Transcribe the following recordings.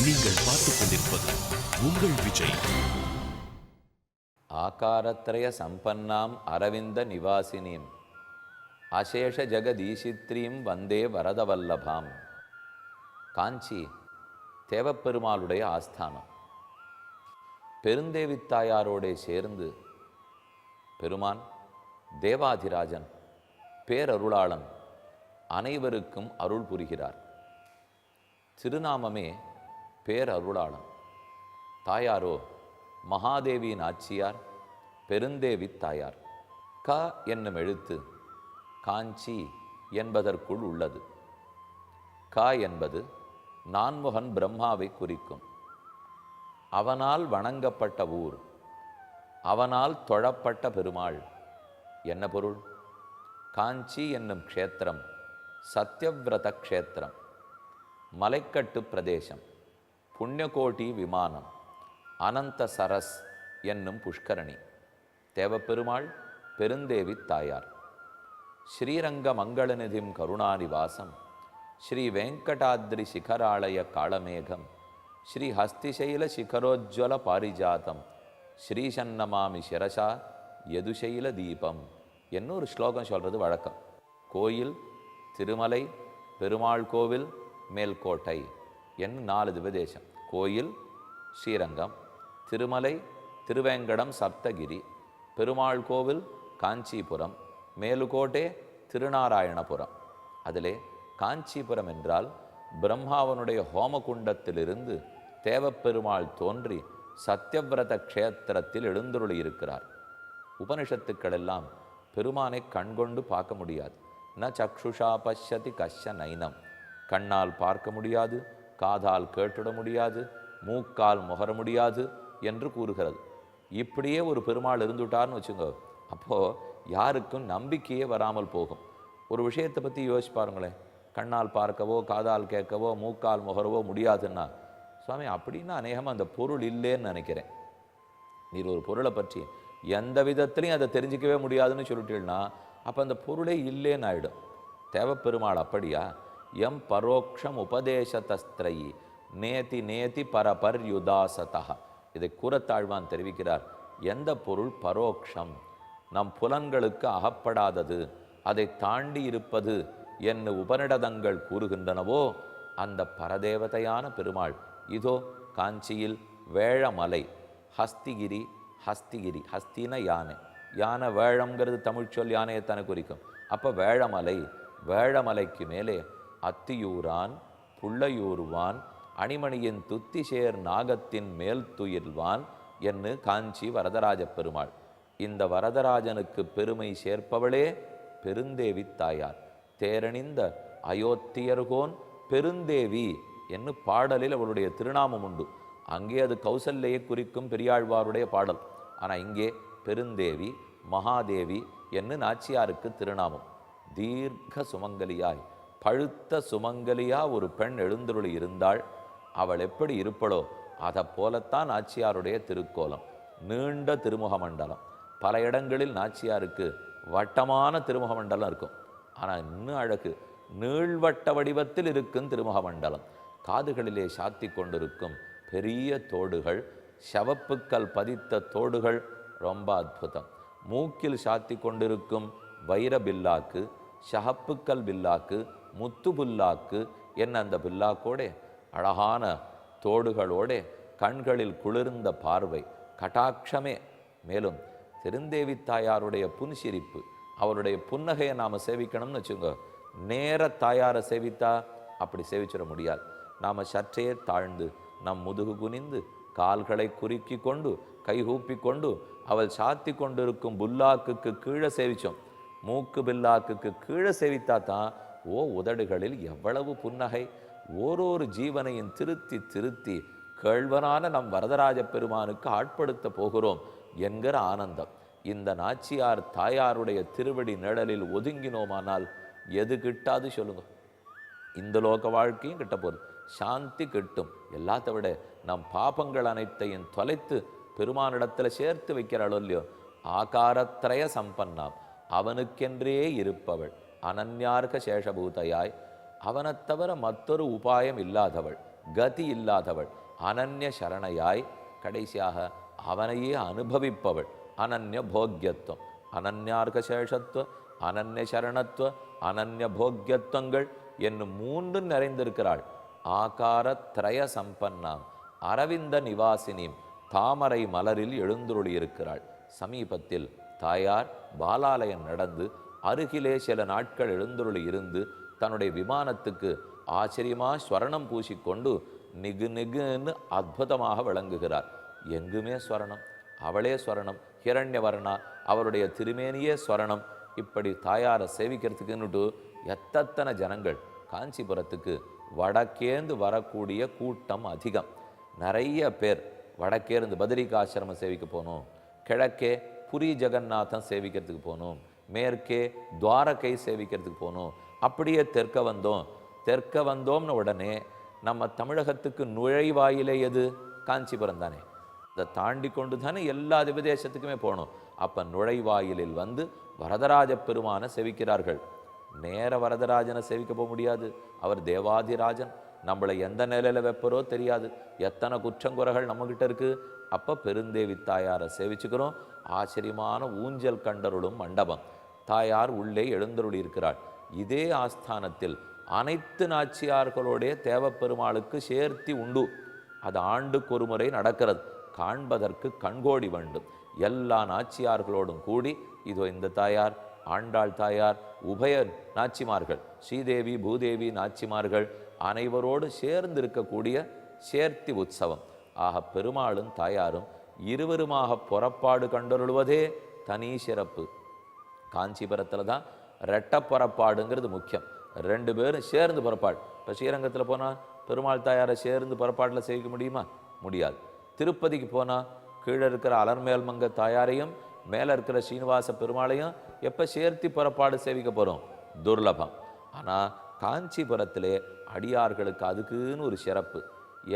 நீங்கள் பார்த்துக் கொண்டிருப்பது உங்கள் விஜய். ஆகாரத்ரய சம்பன்னாம் அரவிந்த நிவாசினீம் அசேஷ ஜெகதீசித்ரீம் வந்தே வரதவல்லபாம். காஞ்சி தேவப்பெருமாளுடைய ஆஸ்தானம். பெருந்தேவித்தாயாரோடே சேர்ந்து பெருமான் தேவாதிராஜன் பேரருளாளன் அனைவருக்கும் அருள் புரிகிறார். திருநாமமே பேரருளாளன். தாயாரோ மகாதேவியின் ஆட்சியார், பெருந்தேவி தாயார். க என்னும் எழுத்து காஞ்சி என்பதற்குள் உள்ளது. க என்பது நான்முகன் பிரம்மாவை குறிக்கும். அவனால் வணங்கப்பட்ட ஊர், அவனால் தொழப்பட்ட பெருமாள். என்ன பொருள்? காஞ்சி என்னும் க்ஷேத்திரம் சத்யவிரத க்ஷேத்திரம், மலைக்கட்டு பிரதேசம், புண்ணியகோட்டி விமானம், அனந்த சரஸ் என்னும் புஷ்கரணி. தேவப்பெருமாள் பெருந்தேவி தாயார். ஸ்ரீரங்க மங்களநிதிம் கருணாநிவாசம் ஸ்ரீ வெங்கடாத்ரி சிகராலய காளமேகம் ஸ்ரீ ஹஸ்திசைல சிகரோஜ்வல பாரிஜாதம் ஸ்ரீசன்னமாமி சிரசா யதுசைல தீபம் என்ன ஒரு ஸ்லோகம் சொல்கிறது வழக்கம். கோயில் திருமலை, பெருமாள் கோவில், மேல்கோட்டை என்ன 4 திவதேசம். கோயில் ஸ்ரீரங்கம், திருமலை திருவேங்கடம் சப்தகிரி, பெருமாள் கோவில் காஞ்சிபுரம், மேலுக்கோட்டே திருநாராயணபுரம். அதிலே காஞ்சிபுரம் என்றால் பிரம்மாவனுடைய ஹோமகுண்டத்திலிருந்து தேவப்பெருமாள் தோன்றி சத்யவிரத க்ஷேத்திரத்தில் எழுந்துருளி இருக்கிறார். உபனிஷத்துக்களெல்லாம் பெருமானை கண்கொண்டு பார்க்க முடியாது. ந சக்ஷுஷா பஷ்யதி கஷ்ய நைனம். கண்ணால் பார்க்க முடியாது, காதால் கேட்டுட முடியாது, மூக்கால் முகர முடியாது என்று கூறுகிறது. இப்படியே ஒரு பெருமாள் இருந்துட்டார்னு வச்சுங்க, அப்போது யாருக்கும் நம்பிக்கையே வராமல் போகும். ஒரு விஷயத்தை பற்றி யோசிச்சு பாருங்களேன். கண்ணால் பார்க்கவோ காதால் கேட்கவோ மூக்கால் முகரவோ முடியாதுன்னா, சுவாமி அப்படின்னா அநேகமாக அந்த பொருள் இல்லைன்னு நினைக்கிறேன். நீர் ஒரு பொருளை பற்றி எந்த விதத்துலையும் அதை தெரிஞ்சிக்கவே முடியாதுன்னு சொல்லிட்டீங்கன்னா அப்போ அந்த பொருளே இல்லைன்னு ஆகிடும். தேவப்பெருமாள் அப்படியா? எம் பரோக்ஷம் உபதேசதஸ்திரையி நேதி நேதி பரபர்யுதாசதா. இதை கூறத்தாழ்வான் தெரிவிக்கிறார். எந்த பொருள் பரோக்ஷம், நம் புலன்களுக்கு அகப்படாதது, அதை தாண்டி இருப்பது என்று உபநிடதங்கள் கூறுகின்றனவோ அந்த பரதேவதையான பெருமாள் இதோ காஞ்சியில் வேழமலை, ஹஸ்திகிரி. ஹஸ்திகிரி, ஹஸ்தின யானை, யானை வேழம்ங்கிறது தமிழ் சொல், யானையைத்தானே குறிக்கும். அப்போ வேழமலை, வேழமலைக்கு மேலே அத்தியூரான் புள்ளையூர்வான் அணிமணியின் துத்திசேர் நாகத்தின் மேல் துயில்வான் என்று காஞ்சி வரதராஜ பெருமாள். இந்த வரதராஜனுக்கு பெருமை சேர்ப்பவளே பெருந்தேவி தாயார். தேரணிந்த அயோத்தியர்கோன் பெருந்தேவி என்று பாடலில் அவளுடைய திருநாமம் உண்டு. அங்கே அது கௌசல்யை குறிக்கும் பெரியாழ்வாருடைய பாடல். ஆனால் இங்கே பெருந்தேவி மகாதேவி என்று நாச்சியாருக்கு திருநாமம். தீர்க்க சுமங்கலியாய், பழுத்த சுமங்கலியா ஒரு பெண் எழுந்தருளி இருந்தாள். அவள் எப்படி இருப்பளோ அதை போலத்தான் நாச்சியாருடைய திருக்கோலம். நீண்ட திருமுக மண்டலம். பல இடங்களில் நாச்சியாருக்கு வட்டமான திருமுக மண்டலம் இருக்கும். ஆனால் இன்னும் அழகு, நீள்வட்ட வடிவத்தில் இருக்கும் திருமுக மண்டலம். காதுகளிலே சாத்தி கொண்டிருக்கும் பெரிய தோடுகள், சவப்புக்கள் பதித்த தோடுகள் ரொம்ப அற்புதம். மூக்கில் சாத்தி கொண்டிருக்கும் வைர பில்லாக்கு, ஷஹப்புக்கல் பில்லாக்கு, முத்து புல்லாக்கு என்ன அந்த பில்லாக்கோடே அழகான தோடுகளோடே கண்களில் குளிர்ந்த பார்வை, கட்டாட்சமே. மேலும் திருந்தேவி தாயாருடைய புன்சிரிப்பு, அவருடைய புன்னகையை நாம் சேவிக்கணும்னு வச்சுங்க. நேர தாயாரை சேவித்தா அப்படி சேவிச்சிட முடியாது. நாம் சற்றே தாழ்ந்து நம் முதுகு குனிந்து கால்களை குறுக்கி கொண்டு கைகூப்பி கொண்டு அவள் சாத்தி கொண்டிருக்கும் புல்லாக்குக்கு கீழே சேவித்தோம். மூக்கு பில்லாக்குக்கு கீழே சேவித்தா தான் உதடுகளில் எவ்வளவு புன்னகை. ஓரொரு ஜீவனையும் திருத்தி திருத்தி கேழ்வனான நம் வரதராஜ பெருமானுக்கு ஆட்படுத்த போகிறோம் என்கிற ஆனந்தம். இந்த நாச்சியார் தாயாருடைய திருவடி நிழலில் ஒதுங்கினோமானால் எது கிட்டாது சொல்லுங்க? இந்த லோக வாழ்க்கையும் கிட்ட போகுது, சாந்தி கிட்டும். எல்லாத்த விட நம் பாபங்கள் அனைத்தையும் தொலைத்து பெருமானிடத்தில் சேர்த்து வைக்கிறாளோ இல்லையோ. ஆகாரத்ரய சம்பன்னாம், அவனுக்கென்றே இருப்பவள், அனன்யார்க்க சேஷபூதையாய், அவனைத் தவிர மற்றொரு உபாயம் இல்லாதவள். கதி இல்லாதவள், அனன்ய சரணையாய் கடைசியாக அவனையே அனுபவிப்பவள். அனன்ய போக்கியத்துவம், அனன்யார்க்க சேஷத்துவ, அனன்ய சரணத்துவ, அனன்ய போக்கியத்துவங்கள் என்னும் 3 நிறைந்திருக்கிறாள். ஆகார திரய சம்பன்னாம் அரவிந்த நிவாசினியும் தாமரை மலரில் எழுந்துருளியிருக்கிறாள். சமீபத்தில் தாயார் பாலாலயம் நடந்து அருகிலே சில நாட்கள் எழுந்துருளி இருந்து தன்னுடைய விமானத்துக்கு ஆச்சரியமா ஸ்வரணம் பூசிக்கொண்டு நிகு நிகுன்னு அற்புதமாக விளங்குகிறார். எங்குமே ஸ்வரணம், அவளே ஸ்வரணம், ஹிரண்யவர்ணா, அவருடைய திருமேனியே ஸ்வரணம். இப்படி தாயாரை சேவிக்கிறதுக்குன்னுட்டு எத்தனை ஜனங்கள். காஞ்சிபுரத்துக்கு வடக்கேந்து வரக்கூடிய கூட்டம் அதிகம். நிறைய பேர் வடக்கேருந்து பத்ரிகாசிரமம் சேவிக்க போகணும், கிழக்கே புரி ஜெகநாதன் சேவிக்கிறதுக்கு போகணும், மேற்கே துவாரகை சேவிக்கிறதுக்கு போகணும். அப்படியே தெற்க வந்தோம்னு உடனே நம்ம தமிழகத்துக்கு நுழைவாயிலே எது? காஞ்சிபுரம் தானே. அதை தாண்டி கொண்டு தானே எல்லா திவதேசத்துக்குமே போகணும். அப்போ நுழைவாயிலில் வந்து வரதராஜ பெருமானை சேவிக்கிறார்கள். நேர வரதராஜனை சேவிக்க போக முடியாது. அவர் தேவாதிராஜன். நம்மளை எந்த நிலையில் வைப்பரோ தெரியாது. எத்தனை குற்றங்குறைகள் நம்மக்கிட்ட இருக்குது. அப்போ பெருந்தேவி தாயாரை சேவிச்சுக்கிறோம். ஆச்சரியமான ஊஞ்சல் கண்டருளும் மண்டபம். தாயார் உள்ளே எழுந்தருளி இருக்கிறாள். இதே ஆஸ்தானத்தில் அனைத்து நாச்சியார்களுடைய தேவப்பெருமாளுக்கு சேர்த்தி உண்டு. அது ஆண்டுக்கு ஒரு முறை நடக்கிறது. காண்பதற்கு கண்கோடி வேண்டும். எல்லா நாச்சியார்களோடும் கூடி இதோ இந்த தாயார், ஆண்டாள் தாயார், உபய நாச்சிமார்கள், ஸ்ரீதேவி பூதேவி நாச்சிமார்கள் அனைவரோடு சேர்ந்து இருக்கக்கூடிய சேர்த்தி உற்சவம். ஆக பெருமாளும் தாயாரும் இருவருமாக புறப்பாடு கண்டருள்வதே தனி சிறப்பு. காஞ்சிபுரத்தில் தான் ரெட்ட புறப்பாடுங்கிறது முக்கியம். 2 பேரும் சேர்ந்து புறப்பாடு. இப்போ ஸ்ரீரங்கத்தில் போனால் பெருமாள் தாயாரை சேர்ந்து புறப்பாட்டில் சேவிக்க முடியுமா? முடியாது. திருப்பதிக்கு போனால் கீழே இருக்கிற அலர்மேல் மங்க தாயாரையும் மேலே இருக்கிற ஸ்ரீனிவாச பெருமாளையும் எப்போ சேர்த்தி புறப்பாடு சேவிக்க போகிறோம்? துர்லபம். ஆனால் காஞ்சிபுரத்திலே அடியார்களுக்கு அதுக்குன்னு ஒரு சிறப்பு.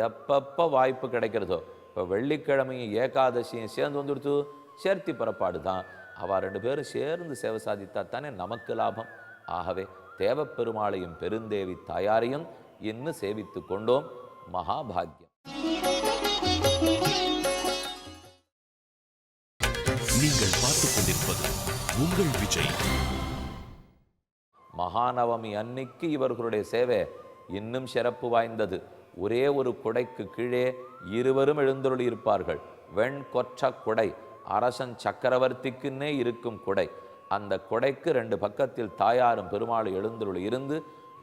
எப்பப்போ வாய்ப்பு கிடைக்கிறதோ, இப்போ வெள்ளிக்கிழமையும் ஏகாதசியும் சேர்ந்து வந்துடுத்து சேர்த்தி புறப்பாடு தான். அவள் 2 பேரும் சேர்ந்து சேவை சாதித்தா தானே நமக்கு லாபம். ஆகவே தேவப்பெருமாளையும் பெருந்தேவி தாயாரையும் இன்னும் சேவித்து கொண்டோம். மகாபாகியம். நீங்கள் பார்த்துக் கொண்டிருப்பது உங்கள் விஜய். மகாநவமி அன்னைக்கு இவர்களுடைய சேவை இன்னும் சிறப்பு வாய்ந்தது. ஒரே ஒரு குடைக்கு கீழே இருவரும் எழுந்தருளி இருப்பார்கள். வெண்கொற்ற குடை, அரசன் சக்கரவர்த்திக்குன்னே இருக்கும் குடை. அந்த குடைக்கு 2 பக்கத்தில் தாயாரும் பெருமாளும் எழுந்தருளி இருந்து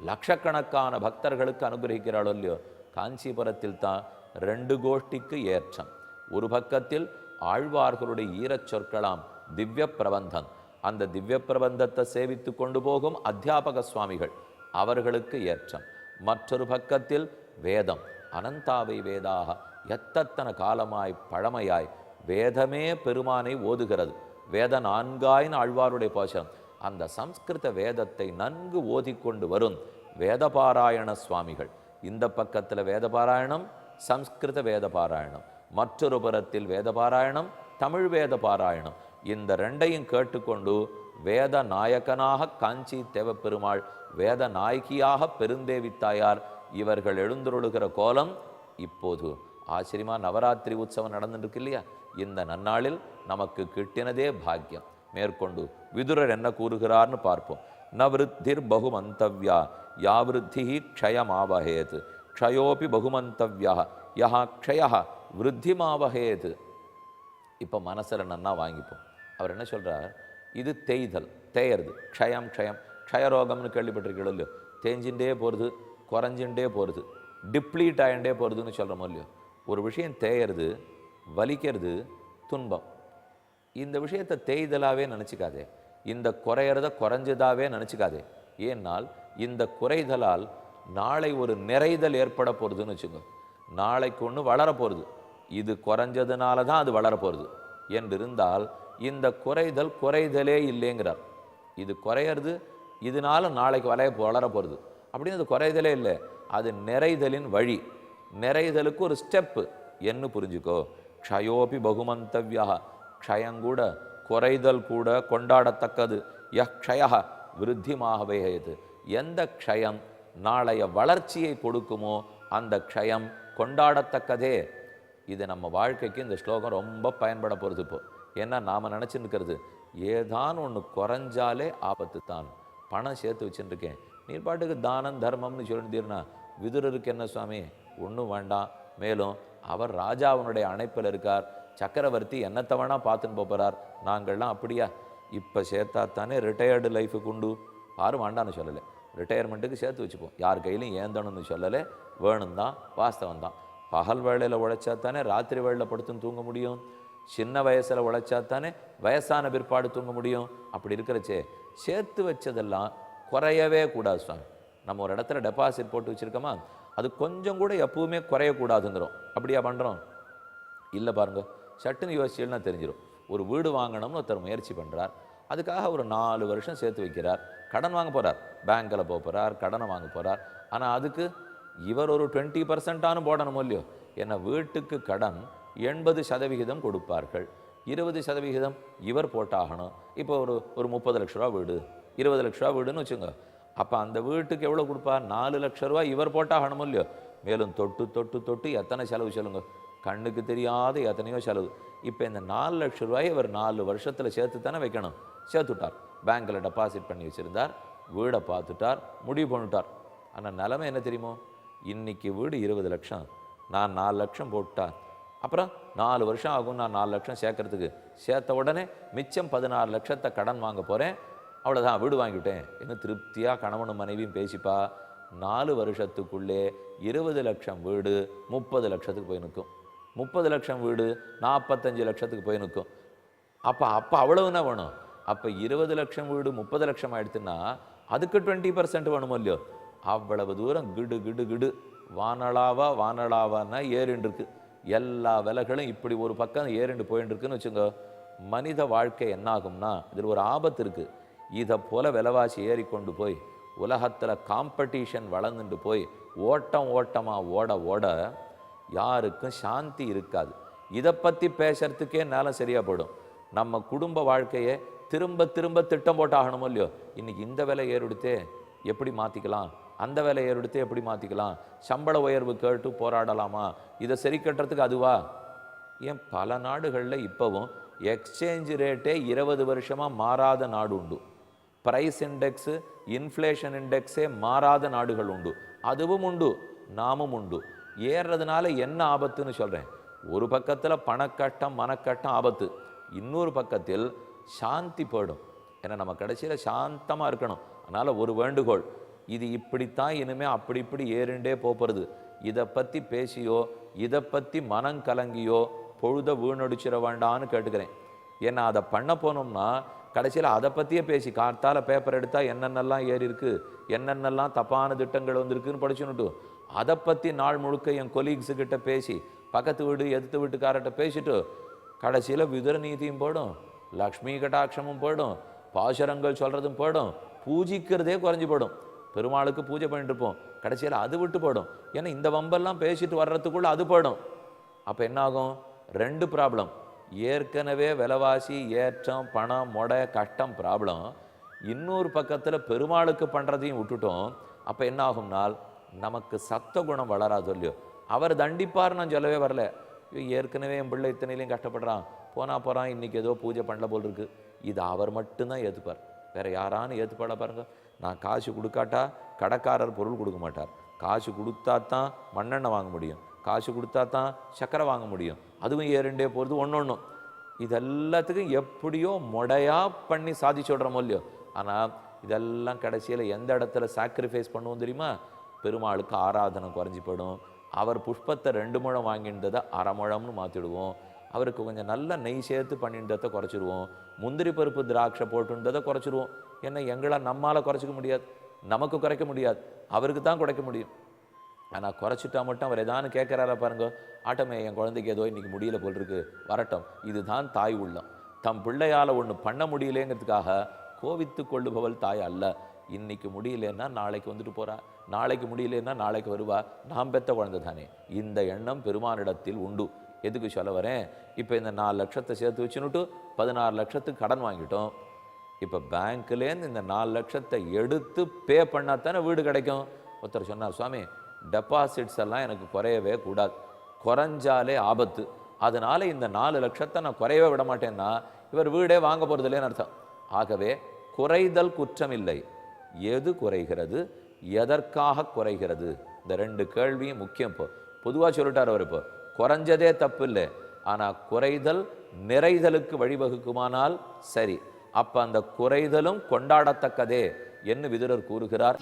லட்சக்கணக்கான பக்தர்களுக்கு அனுகிரகிக்கிறாளோ இல்லையோ. காஞ்சிபுரத்தில் தான் 2 கோஷ்டிக்கு ஏற்றம். ஒரு பக்கத்தில் ஆழ்வார்களுடைய ஈரச் சொற்களாம் திவ்ய பிரபந்தம். அந்த திவ்ய பிரபந்தத்தை சேவித்து கொண்டு போகும் அத்தியாபக சுவாமிகள், அவர்களுக்கு ஏற்றம். மற்றொரு பக்கத்தில் வேதம், அனந்தாவை வேதாக, எத்தனை காலமாய் பழமையாய் வேதமே பெருமானை ஓதுகிறது. வேத 4 ஆழ்வாருடைய பாசம். அந்த சம்ஸ்கிருத வேதத்தை நன்கு ஓதிக்கொண்டு வரும் வேதபாராயண சுவாமிகள். இந்த பக்கத்தில் வேதபாராயணம், சம்ஸ்கிருத வேதபாராயணம். மற்றொரு புறத்தில் வேதபாராயணம், தமிழ் வேத பாராயணம். இந்த 2ஐயும் கேட்டுக்கொண்டு வேத நாயகனாக காஞ்சி தேவப்பெருமாள், வேத நாயகியாக பெருந்தேவி தாயார் இவர்கள் எழுந்துருளுகிற கோலம் இப்போது ஆச்சரியமா நவராத்திரி உற்சவம் நடந்துருக்கு இல்லையா? இந்த நன்னாளில் நமக்கு கிட்டினதே பாக்கியம். மேற்கொண்டு விதுரர் என்ன கூறுகிறார்னு பார்ப்போம். நவிருத்திர் பகுமந்தவ்யா யாவிருத்தி க்ஷயமாவஹேத் க்ஷயோபி பகுமந்தவ்யா யஹா க்ஷயா விருத்திமாவஹேத். இப்போ மனசில் நன்னா வாங்கிப்போம். அவர் என்ன சொல்கிறார்? இது தேய்தல், தேயறது. க்ஷயம் க்ஷயம் க்ஷயரோகம்னு கேள்விப்பட்டிருக்கீங்களோ இல்லையோ? தேஞ்சின்றே போகிறது, குறைஞ்சின்றே போகிறது, டிப்ளீட் ஆகிண்டே போகிறதுன்னு சொல்கிறோமோ இல்லையோ? ஒரு விஷயம் தேயறது, வலிக்கிறது, துன்பம். இந்த விஷயத்தை தேய்தலாகவே நினச்சிக்காதே, இந்த குறையிறத குறைஞ்சதாகவே நினச்சிக்காதே. ஏன்னால் இந்த குறைதலால் நாளை ஒரு நிறைதல் ஏற்பட போகிறதுன்னு வச்சுக்கோ. நாளைக்கு ஒன்று வளர போகிறது, இது குறைஞ்சதுனால தான் அது வளர போகிறது என்றிருந்தால் இந்த குறைதல் குறைதலே இல்லைங்கிறார். இது குறையிறது, இதனால நாளைக்கு வளர போகிறது அப்படின்னு அது குறைதலே இல்லை, அது நிறைதலின் வழி. நிறைதலுக்கு ஒரு ஸ்டெப்பு என்ன புரிஞ்சுக்கோ. க்ஷயோபி பகுமந்தவ்யா, க்ஷயங்கூட குறைதல் கூட கொண்டாடத்தக்கது. யக்ஷய விருத்திமாகவே. எந்த க்ஷயம் நாளைய வளர்ச்சியை கொடுக்குமோ அந்த க்ஷயம் கொண்டாடத்தக்கதே. இது நம்ம வாழ்க்கைக்கு இந்த ஸ்லோகம் ரொம்ப பயன்பட போகிறது. இப்போ ஏன்னா நாம் நினச்சின்னு இருக்கிறது ஏதான் ஒன்று குறைஞ்சாலே ஆபத்து தான். பணம் சேர்த்து வச்சுருக்கேன், நீ பாட்டுக்கு தானம் தர்மம்னு சொல்லிட்டீர்னா விதுரருக்கு என்ன சுவாமி, ஒன்றும் வேண்டாம். மேலும் அவர் ராஜாவினுடைய அணைப்பில் இருக்கார், சக்கரவர்த்தி என்னத்தை வேணா பார்த்துன்னு போகிறார். நாங்கள்லாம் அப்படியா? இப்போ சேர்த்தா தானே ரிட்டையர்டு லைஃபுக்கு உண்டு. யாரும் வேண்டான்னு சொல்லலை, ரிட்டையர்மெண்ட்டுக்கு சேர்த்து வச்சுப்போம். யார் கையிலையும் ஏந்தணும்னு சொல்லலை, வேணும் தான், வாஸ்தவம் தான். பகல் வேளையில் உழைச்சா தானே ராத்திரி வேளையில் படுத்துன்னு தூங்க முடியும். சின்ன வயசில் உழைச்சா தானே வயசான பிற்பாடு தூங்க முடியும். அப்படி இருக்கிறச்சே சேர்த்து வச்சதெல்லாம் குறையவே கூடாது சுவாமி. நம்ம ஒரு இடத்துல டெபாசிட் போட்டு வச்சுருக்கோமா, அது கொஞ்சம் கூட எப்பவுமே குறையக்கூடாதுங்கிறோம். அப்படியா பண்ணுறோம்? இல்லை பாருங்க, சட்டுன்னு யோசிச்சுன்னா தெரிஞ்சிடும். ஒரு வீடு வாங்கணும்னு ஒருத்தர் முயற்சி பண்ணுறார், அதுக்காக ஒரு 4 வருஷம் சேர்த்து வைக்கிறார். கடன் வாங்க போகிறார், பேங்க்கில் போகிறார், கடனை வாங்க போகிறார். ஆனால் அதுக்கு இவர் ஒரு 20% போடணும் இல்லையோ. ஏன்னா வீட்டுக்கு கடன் 80% கொடுப்பார்கள், 20% இவர் போட்டாகணும். இப்போ ஒரு 30 லட்ச ரூபா வீடு, 20 லட்ச ரூபா வீடுன்னு வச்சுங்க. அப்போ அந்த வீட்டுக்கு எவ்வளோ கொடுப்பார்? 4 லட்ச ரூபா இவர் போட்டாகணும் இல்லையோ. மேலும் தொட்டு தொட்டு தொட்டு எத்தனை செலவு சொல்லுங்க, கண்ணுக்கு தெரியாத எத்தனையோ செலவு. இப்போ இந்த 4 லட்ச ரூபாயை இவர் 4 வருஷத்தில் சேர்த்து தானே வைக்கணும். சேர்த்துட்டார், பேங்க்கில் டெபாசிட் பண்ணி வச்சுருந்தார், வீடை பார்த்துட்டார், முடிவு பண்ணிட்டார். ஆனால் நிலைமை என்ன தெரியுமோ, இன்றைக்கி வீடு 20 லட்சம், நான் 4 லட்சம் போட்டார். அப்புறம் 4 வருஷம் ஆகும் நான் 4 லட்சம் சேர்க்கறதுக்கு. சேர்த்த உடனே மிச்சம் 16 லட்சத்தை கடன் வாங்க போகிறேன், அவ்வளோதான் வீடு வாங்கிவிட்டேன். இன்னும் திருப்தியாக கணவனும் மனைவியும் பேசிப்பா. 4 வருஷத்துக்குள்ளே 20 லட்சம் வீடு 30 லட்சத்துக்கு போய் நிற்கும், 30 லட்சம் வீடு 45 லட்சத்துக்கு போய் நிற்கும். அப்போ அவ்வளவுனா வேணும். அப்போ 20 லட்சம் வீடு 30 லட்சம் ஆயிடுச்சுன்னா அதுக்கு 20% வேணுமோ இல்லையோ. அவ்வளவு தூரம் கிடு கிடு கிடு வானளாவான்னா ஏறிண்டு இருக்கு. எல்லா விலைகளும் இப்படி ஒரு பக்கம் ஏறிண்டு போயின்னு இருக்குன்னு வச்சுங்க. மனித வாழ்க்கை என்னாகும்னா இதில் ஒரு ஆபத்து இருக்குது. இதை போல விலைவாசி ஏறிக்கொண்டு போய் உலகத்தில் காம்படிஷன் வளர்ந்துட்டு போய் ஓட்டமாக ஓட ஓட யாருக்கும் சாந்தி இருக்காது. இதை பற்றி பேசுறதுக்கே நேரம் சரியாக போயிடும். நம்ம குடும்ப வாழ்க்கையை திரும்ப திரும்ப திட்டம் போட்டாகணுமோ இல்லையோ. இன்றைக்கி இந்த விலை ஏறெடுத்தே எப்படி மாற்றிக்கலாம், அந்த விலை ஏறெடுத்து எப்படி மாற்றிக்கலாம், சம்பள உயர்வு கேட்டு போராடலாமா, இதை சரி கட்டுறதுக்கு அதுவா? ஏன் பல நாடுகளில் இப்போவும் எக்ஸ்சேஞ்ச் ரேட்டே 20 வருஷமாக மாறாத நாடு உண்டு. ப்ரைஸ் இண்டெக்ஸு இன்ஃப்ளேஷன் இண்டெக்ஸே மாறாத நாடுகள் உண்டு. அதுவும் உண்டு, நாமும் உண்டு. ஏறுறதுனால என்ன ஆபத்துன்னு சொல்கிறேன். ஒரு பக்கத்தில் பணக்கட்டம் மனக்கட்டம் ஆபத்து, இன்னொரு பக்கத்தில் சாந்தி போயிடும். ஏன்னா நம்ம கடைசியில் சாந்தமாக இருக்கணும். அதனால் ஒரு வேண்டுகோள், இது இப்படித்தான் இனிமேல் அப்படி இப்படி ஏறிண்டே போகிறது. இதை பற்றி பேசியோ இதை பற்றி மனம் கலங்கியோ பொழுத வீணடிச்சிட வேண்டான்னு கேட்டுக்கிறேன். ஏன்னா அதை பண்ண போனோம்னா கடைசியில் அதை பற்றியே பேசி கார்த்தால பேப்பர் எடுத்தால் என்னென்னலாம் ஏறி இருக்கு, என்னென்னலாம் தப்பான திட்டங்கள் வந்திருக்குன்னு படிச்சுன்னுட்டு அதை பற்றி நாள் முழுக்க என் கொலீக்ஸுக்கிட்ட பேசி பக்கத்து வீடு எதிர்த்து வீட்டுக்காரர்கிட்ட பேசிட்டு கடைசியில் விதுர நீதியும் போயிடும், லக்ஷ்மி கடாட்சமும் போயிடும், பாசுரங்கள் சொல்கிறதும் போயிடும், பூஜிக்கிறதே குறைஞ்சி போயிடும். பெருமாளுக்கு பூஜை பண்ணிட்டு இருப்போம், கடைசியில் அது விட்டு போயிடும். ஏன்னா இந்த வம்பெல்லாம் பேசிட்டு வர்றதுக்குள்ளே அது போயிடும். அப்போ என்னாகும்? 2 ப்ராப்ளம். ஏற்கனவே விலைவாசி ஏற்றம் பணம் மொடை கஷ்டம் ப்ராப்ளம். இன்னொரு பக்கத்தில் பெருமாளுக்கு பண்ணுறதையும் விட்டுட்டோம். அப்போ என்ன ஆகும்னால் நமக்கு சத்த குணம் வளராது இல்லையோ. அவர் தண்டிப்பார் நான் சொல்லவே வரல. ஏற்கனவே என் பிள்ளை இத்தனையிலையும் கஷ்டப்படுறான், போகிறான், இன்றைக்கி ஏதோ பூஜை பண்ணல போல் இருக்கு. இது அவர் மட்டும்தான் ஏற்றுப்பார், வேறு யாரானு ஏற்றுப்பாட பாருங்க. நான் காசு கொடுக்காட்டா கடைக்காரர் பொருள் கொடுக்க மாட்டார். காசு கொடுத்தா தான் மண்ணெண்ணெய் வாங்க முடியும், காசு கொடுத்தா தான் சக்கரை வாங்க முடியும். அதுவும் ஏறிண்டே போகிறது ஒன்று. இதெல்லாத்துக்கும் எப்படியோ மொடையாக பண்ணி சாதிச்சு விடுறோமோ இல்லையோ. ஆனால் இதெல்லாம் கடைசியில் எந்த இடத்துல சாக்ரிஃபைஸ் பண்ணுவோம் தெரியுமா? பெருமாளுக்கு ஆராதனை குறைஞ்சி போயிடும். அவர் புஷ்பத்தை 2 முழம் வாங்கின்றதை 1/2 முழம்னு மாற்றிடுவோம். அவருக்கு கொஞ்சம் நல்ல நெய் சேர்த்து பண்ணின்றதை குறைச்சிடுவோம். முந்திரி பருப்பு திராட்சை போட்டுன்றதை குறைச்சிடுவோம். ஏன்னா எங்களை நம்மளால் குறைச்சிக்க முடியாது, நமக்கு குறைக்க முடியாது, அவருக்கு தான் குறைக்க முடியும். ஆனால் குறைச்சிட்டா மட்டும் அவர் எதானு கேட்குறாரா பாருங்க. ஆட்டமே என் குழந்தைக்கு ஏதோ இன்றைக்கி முடியல போல் இருக்கு, வரட்டும். இதுதான் தாய் உள்ளம். தம் பிள்ளையால் ஒன்று பண்ண முடியலேங்கிறதுக்காக கோவித்து கொள்ளுபவள் தாய் அல்ல. இன்னைக்கு முடியலன்னா நாளைக்கு வந்துட்டு போகிறா, நாளைக்கு முடியலன்னா நாளைக்கு வருவா. நாம் பெற்ற குழந்தை தானே. இந்த எண்ணம் பெருமானிடத்தில் உண்டு. எதுக்கு சொல்ல வரேன்? இப்போ இந்த 4 லட்சத்தை சேர்த்து வச்சுன்னுட்டு 16 லட்சத்துக்கு கடன் வாங்கிட்டோம். இப்போ பேங்க்லேருந்து இந்த 4 லட்சத்தை எடுத்து பே பண்ணால் தானே வீடு கிடைக்கும். ஒருத்தர் சொன்னார், சுவாமி டெபாசிட்ஸ் எல்லாம் எனக்கு குறையவே கூடாது, குறைஞ்சாலே ஆபத்து, அதனால இந்த 4 லட்சத்தை நான் குறையவே விட மாட்டேன்னா இவர் வீடே வாங்க போகிறது இல்லைன்னு அர்த்தம். ஆகவே குறைதல் குற்றம் இல்லை. எது குறைகிறது, எதற்காக குறைகிறது, இந்த 2 கேள்வியும் முக்கியம். இப்போ பொதுவாக சொல்லிட்டார் அவர், இப்போ குறைஞ்சதே தப்பு இல்லை, ஆனால் குறைதல் நிறைதலுக்கு வழிவகுக்குமானால் சரி, அப்போ அந்த குறைதலும் கொண்டாடத்தக்கதே என்று விதுரர் கூறுகிறார்.